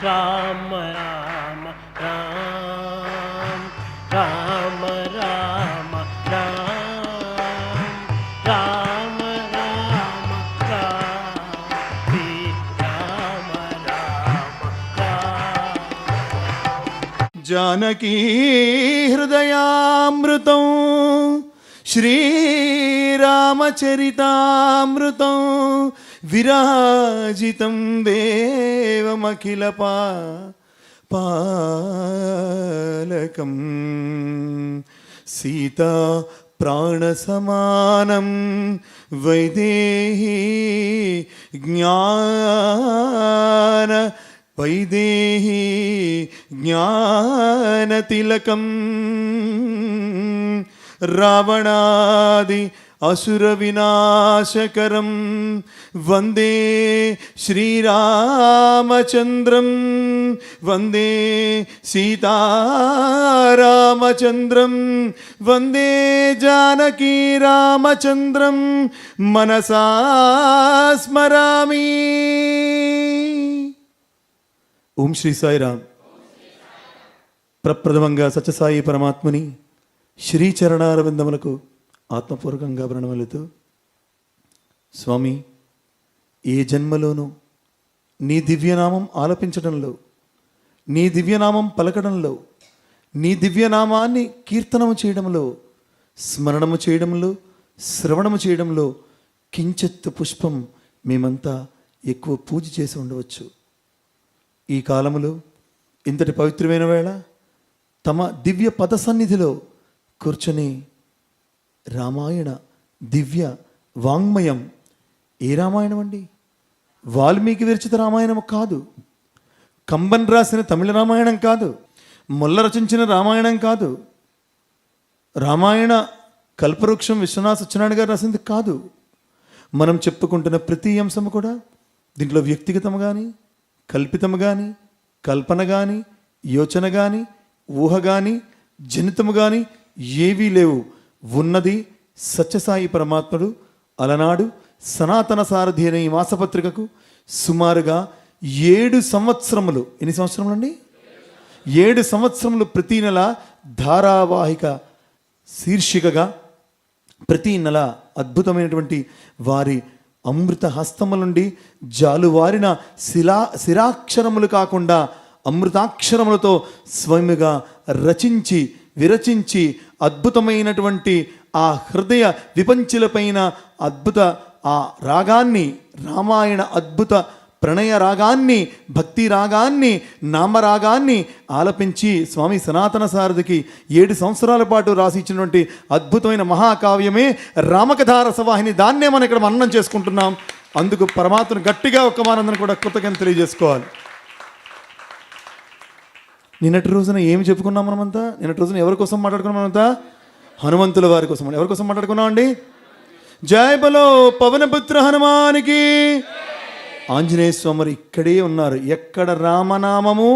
రామ రామ రామ రామ రామ రామ రామ రామ రామ రామ జానకీ హృదయామృతం శ్రీరామచరితామృతం విరాజితం దేవమఖిల పాలకం సీతా ప్రాణసమానం వైదేహీ జ్ఞానతిలకం రావణాది అసుర వినాశకరం వందే శ్రీరామచంద్రం వందే సీతారామచంద్రం వందే జానకీ రామచంద్రం మనసా స్మరామి. ఓం శ్రీ సాయిరామ్. ప్రప్రథమంగా సత్యసాయి పరమాత్మని శ్రీచరణారవిందములకు ఆత్మపూర్వకంగా ప్రణమిల్లుతూ, స్వామి, ఏ జన్మలోనూ నీ దివ్యనామం ఆలపించడంలో, నీ దివ్యనామం పలకడంలో, నీ దివ్యనామాన్ని కీర్తనము చేయడంలో, స్మరణము చేయడంలో, శ్రవణము చేయడంలో కించెత్తు పుష్పం మేమంతా ఎక్కువ పూజ చేసి ఉండవచ్చు. ఈ కాలములో ఇంతటి పవిత్రమైన వేళ తమ దివ్య పద సన్నిధిలో కూర్చొని రామాయణ దివ్య వాంగ్మయం, ఏ రామాయణం అండి? వాల్మీకి విరచిత రామాయణం కాదు, కంబన్ రాసిన తమిళ రామాయణం కాదు, మొల్ల రచించిన రామాయణం కాదు, రామాయణ కల్పవృక్షం విశ్వనాథ సత్యనారాయణ గారు రాసింది కాదు. మనం చెప్పుకుంటున్న ప్రతి అంశము కూడా దీంట్లో వ్యక్తిగతం కానీ, కల్పితము కానీ, కల్పన కానీ, యోచన కానీ, ఊహ కానీ, జనితము కానీ ఏవీ లేవు. ఉన్నది సత్యసాయి పరమాత్ముడు అలనాడు సనాతన సారథి అనే ఈ మాసపత్రికకు సుమారుగా 7 సంవత్సరములు, ఎన్ని సంవత్సరములు అండి? 7 సంవత్సరములు ప్రతీ నెల ధారావాహిక శీర్షికగా ప్రతీ నెల అద్భుతమైనటువంటి వారి అమృత హస్తముల నుండి జాలువారిన శిరాక్షరములు కాకుండా అమృతాక్షరములతో స్వయముగా రచించి విరచించి అద్భుతమైనటువంటి ఆ హృదయ విపంచులపైన అద్భుత ఆ రాగాన్ని, రామాయణ అద్భుత ప్రణయ రాగాన్ని, భక్తి రాగాన్ని, నామరాగాన్ని ఆలపించి స్వామి సనాతన సారథికి 7 సంవత్సరాల పాటు రాసి ఇచ్చినటువంటి అద్భుతమైన మహాకావ్యమే రామకథారసవాహిని. దాన్నే మనం ఇక్కడ మననం చేసుకుంటున్నాం. అందుకు పరమాత్మను గట్టిగా ఒక్క మానందరం కూడా కృతజ్ఞత తెలియజేసుకోవాలి. నిన్నటి రోజున ఏమి చెప్పుకున్నాం మనమంతా? నిన్నటి రోజున ఎవరి కోసం మాట్లాడుకున్నాం మనమంతా? హనుమంతుల వారి కోసం. ఎవరి కోసం మాట్లాడుకున్నాం అండి? జై బలో పవనపుత్ర హనుమానికి. ఆంజనేయ స్వామి ఇక్కడే ఉన్నారు. ఎక్కడ రామనామము,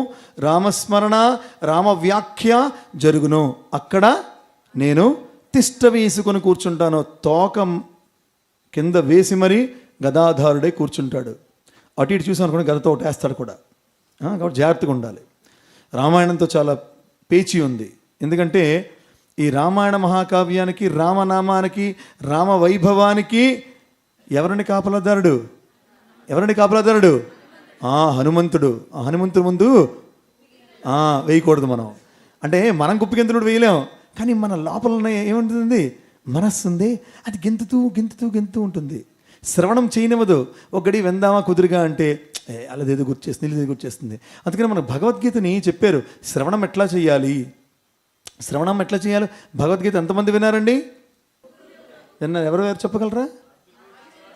రామస్మరణ, రామ వ్యాఖ్య జరుగును అక్కడ నేను తిష్ట వేసుకొని కూర్చుంటాను. తోక కింద వేసి మరీ గదాధారుడై కూర్చుంటాడు. అటు ఇటు చూసి అనుకోండి గదతో ఒకటి వేస్తాడు కూడా. కాబట్టి జాగ్రత్తగా ఉండాలి. రామాయణంతో చాలా పేచీ ఉంది. ఎందుకంటే ఈ రామాయణ మహాకావ్యానికి, రామనామానికి, రామ వైభవానికి ఎవరిని కాపలాదారుడు? హనుమంతుడు. ఆ హనుమంతుడు ముందు వేయకూడదు మనం. అంటే మనం కుప్పిగెంతుడు వేయలేం, కానీ మన లోపల ఏముంటుంది? మనస్సు ఉంది, అది గెంతుతూ ఉంటుంది. శ్రవణం చేయనివ్వదు. ఒక గడి వెందామా కుదురుగా అంటే అలాదేదో గుర్చేస్తుంది. అందుకని మన భగవద్గీతని చెప్పారు శ్రవణం ఎట్లా చేయాలి. భగవద్గీత ఎంతమంది విన్నారండి? ఎవరు చెప్పగలరా?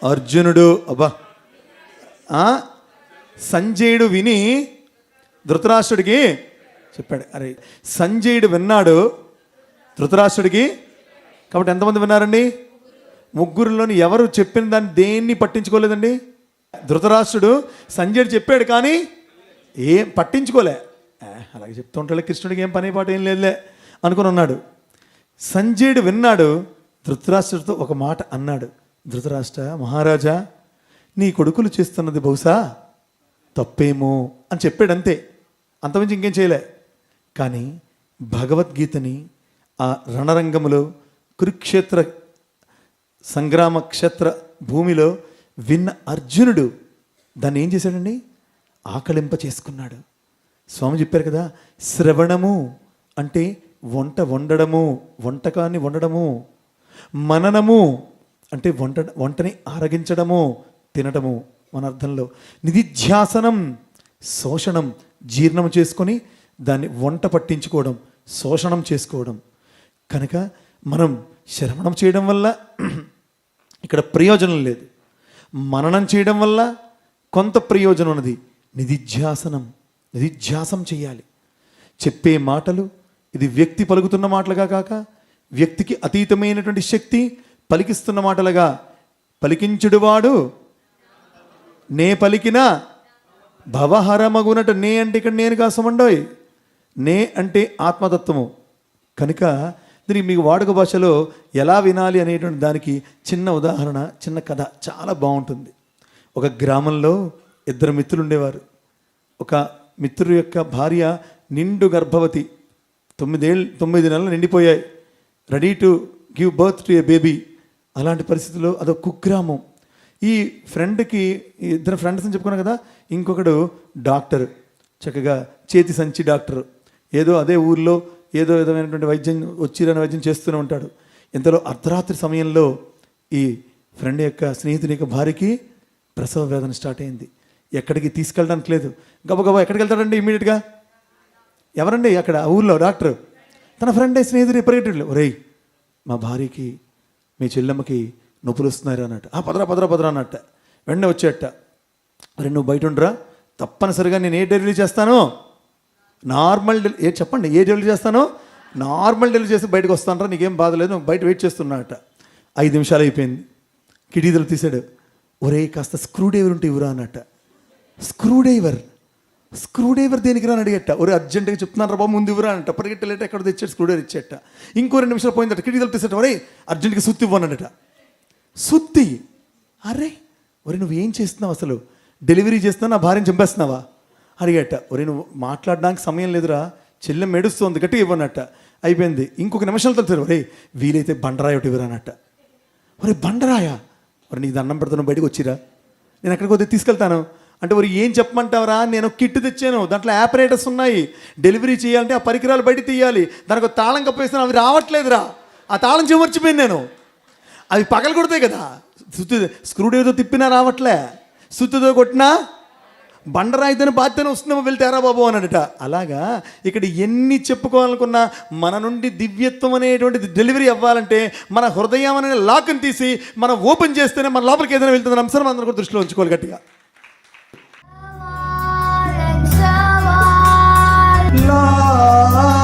అర్జునుడు. అబ్బా, సంజయుడు విని ధృతరాష్ట్రుడికి చెప్పాడు. అరే, సంజయుడు విన్నాడు ధృతరాష్ట్రుడికి. కాబట్టి ఎంతమంది విన్నారండి? ముగ్గురులోని ఎవరు చెప్పిన దాన్ని దేన్ని పట్టించుకోలేదండి. ధృతరాష్ట్రుడు సంజయుడు చెప్పాడు కానీ ఏం పట్టించుకోలే. అలాగే చెప్తూ ఉంటాడు, కృష్ణుడికి ఏం పని పాట ఏం లేదులే అనుకుని ఉన్నాడు. సంజయుడు విన్నాడు, ధృతరాష్ట్రుడితో ఒక మాట అన్నాడు. ధృతరాష్ట్ర మహారాజా, నీ కొడుకులు చేస్తున్నది బహుశా తప్పేమో అని చెప్పాడు అంతే, అంతమించి ఇంకేం చేయలే. కానీ భగవద్గీతని ఆ రణరంగములో కురుక్షేత్ర సంగ్రామ క్షేత్ర భూమిలో విన్న అర్జునుడు దాన్ని ఏం చేశాడండి? ఆకలింప చేసుకున్నాడు. స్వామి చెప్పారు కదా, శ్రవణము అంటే వండడము, వంటకాన్ని వండడము. మననము అంటే వంటని ఆరగించడము, తినడము మన అర్థంలో. నిధిధ్యాసనం శోషణం, జీర్ణం చేసుకొని దాన్ని వంట పట్టించుకోవడం, శోషణం చేసుకోవడం. కనుక మనం శ్రవణం చేయడం వల్ల ఇక్కడ ప్రయోజనం లేదు, మననం చేయడం వల్ల కొంత ప్రయోజనం ఉన్నది. నిధిధ్యాసం చేయాలి. చెప్పే మాటలు ఇది వ్యక్తి పలుకుతున్న మాటలుగా కాక వ్యక్తికి అతీతమైనటువంటి శక్తి పలికిస్తున్న మాటలుగా. పలికించుడువాడు నే పలికిన భవహరమగునట. నే అంటే ఇక్కడ నేను కాసమండోయ్, నే అంటే ఆత్మతత్వము. కనుక దీనికి మీకు వాడుక భాషలో ఎలా వినాలి అనేటువంటి దానికి చిన్న ఉదాహరణ, చిన్న కథ చాలా బాగుంటుంది. ఒక గ్రామంలో ఇద్దరు మిత్రులు ఉండేవారు. ఒక మిత్రుడు యొక్క భార్య నిండు గర్భవతి, 9 నెలలు నిండిపోయాయి, ready to give birth to a baby. అలాంటి పరిస్థితుల్లో అదొక కుగ్రామం. ఈ ఫ్రెండ్కి, ఇద్దరు ఫ్రెండ్స్ అని చెప్పుకున్నాం కదా, ఇంకొకడు డాక్టర్, చక్కగా చేతి సంచి డాక్టర్, ఏదో అదే ఊర్లో ఏదో విధమైనటువంటి వైద్యం, వచ్చిరని వైద్యం చేస్తూనే ఉంటాడు. ఇంతలో అర్ధరాత్రి సమయంలో ఈ ఫ్రెండ్ యొక్క స్నేహితుని యొక్క భార్యకి ప్రసవ వేదన స్టార్ట్ అయింది. ఎక్కడికి తీసుకెళ్ళడానికి లేదు. గబగబా ఎక్కడికి వెళ్తాడండి ఇమ్మీడియట్గా? ఎవరండి అక్కడ ఊర్లో? డాక్టర్. తన ఫ్రెండే స్నేహితుడి పరిగెట్టలేదు. ఒరేయ్, మా భార్యకి, మీ చెల్లెమ్మకి నొప్పులు వస్తున్నారు అన్నట్టు. పదరా అన్నట్ట. వెంటనే వచ్చేట. అరే నువ్వు బయట ఉండరా, తప్పనిసరిగా నేను ఏ డెలివరీ చేస్తాను, నార్మల్ డెలివరీ చెప్పండి, ఏ డెలివరీ చేస్తానో నార్మల్ డెలివరీ చేసి బయటకు వస్తానరా, నీకేం బాధ లేదు, నువ్వు బయట వెయిట్ చేస్తున్నట్ట. 5 నిమిషాలు అయిపోయింది. కిటికీలు తీసాడు. ఒరే కాస్త స్క్రూ డ్రైవర్ ఉంటే ఇవ్వరా అన్నట్ట. స్క్రూ డ్రైవర్ దేనికి రా అని అడిగట. ఒరే అర్జెంటుగా చెప్తున్నాను రా బాబు, ముందు ఇవ్వరా అంట. పరిగెట్టలేట ఎక్కడ తెచ్చాడు, స్క్రూ డ్రైవర్ ఇచ్చేట. ఇంకో 2 నిమిషాలు పోయిందట. కిటికీలు తీసేట. ఒరే అర్జెంటుగా సుత్తి ఇవ్వనట. సుత్తి? అరే ఒరే నువ్వేం చేస్తున్నావు అసలు? డెలివరీ చేస్తున్నావు, నా భార్యను చంపేస్తున్నావా అడిగట. ఒరే నువ్వు మాట్లాడడానికి సమయం లేదురా, చెల్లెం మెడుస్తోంది, గట్టిగా ఇవ్వనట్ట. అయిపోయింది. ఇంకొక నిమిషాలు తెలుసు. ఒరే వీలైతే బండరాయి ఒకటి ఇవ్వరానట్ట. ఒరే బండరాయా? ఒరే నీకు దండం పెడుతున్నావు, బయటకు వచ్చిరా, నేను ఎక్కడికి వద్ద తీసుకెళ్తాను అంటే. ఒరే ఏం చెప్పమంటావరా, నేను కిట్ తెచ్చాను, దాంట్లో ఆపరేటర్స్ ఉన్నాయి, డెలివరీ చేయాలంటే ఆ పరికరాలు బయట తీయాలి, దానికి ఒక తాళం కప్పేస్తాను, అవి రావట్లేదురా, ఆ తాళం చెమర్చిపోయింది నేను, అవి పగలు కొడతాయి కదా, స్క్రూ డ్రైవర్తో తిప్పినా రావట్లే, సుత్తితో కొట్టినా బండరాయితోనే బాధ్యత వస్తున్నామో వెళ్తారా బాబు అన్నట. అలాగా ఇక్కడ ఎన్ని చెప్పుకోవాలనుకున్నా మన నుండి దివ్యత్వం అనేటువంటి డెలివరీ అవ్వాలంటే మన హృదయం అనే లాక్ని తీసి మనం ఓపెన్ చేస్తేనే మన లోపలికి ఏదైనా వెళ్తుందని అంశాన్ని అందరూ కూడా దృష్టిలో ఉంచుకోవాలి గట్టిగా. La